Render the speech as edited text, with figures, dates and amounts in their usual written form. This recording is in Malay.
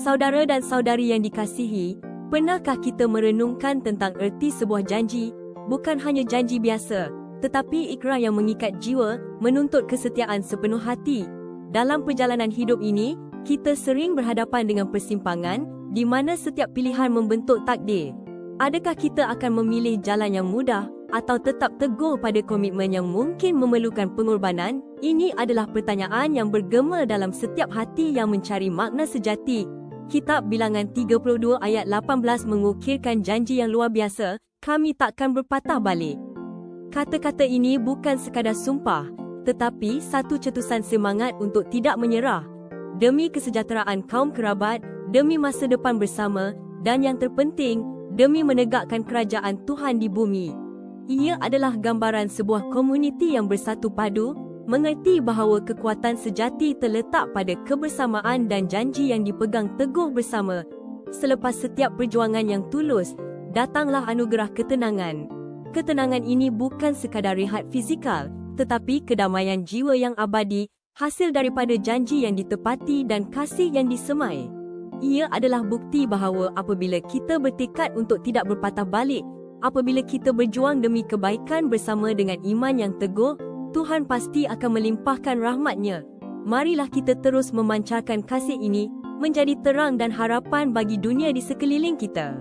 Saudara dan saudari yang dikasihi, pernahkah kita merenungkan tentang erti sebuah janji, bukan hanya janji biasa, tetapi ikrar yang mengikat jiwa, menuntut kesetiaan sepenuh hati. Dalam perjalanan hidup ini, kita sering berhadapan dengan persimpangan, di mana setiap pilihan membentuk takdir. Adakah kita akan memilih jalan yang mudah, atau tetap teguh pada komitmen yang mungkin memerlukan pengorbanan? Ini adalah pertanyaan yang bergema dalam setiap hati yang mencari makna sejati. Kitab Bilangan 32 ayat 18 mengukirkan janji yang luar biasa, kami takkan berpatah balik. Kata-kata ini bukan sekadar sumpah, tetapi satu cetusan semangat untuk tidak menyerah. Demi kesejahteraan kaum kerabat, demi masa depan bersama, dan yang terpenting, demi menegakkan kerajaan Tuhan di bumi. Ia adalah gambaran sebuah komuniti yang bersatu padu, mengerti bahawa kekuatan sejati terletak pada kebersamaan dan janji yang dipegang teguh bersama. Selepas setiap perjuangan yang tulus, datanglah anugerah ketenangan. Ketenangan ini bukan sekadar rehat fizikal, tetapi kedamaian jiwa yang abadi, hasil daripada janji yang ditepati dan kasih yang disemai. Ia adalah bukti bahawa apabila kita bertekad untuk tidak berpatah balik, apabila kita berjuang demi kebaikan bersama dengan iman yang teguh, Tuhan pasti akan melimpahkan rahmat-Nya. Marilah kita terus memancarkan kasih ini, menjadi terang dan harapan bagi dunia di sekeliling kita.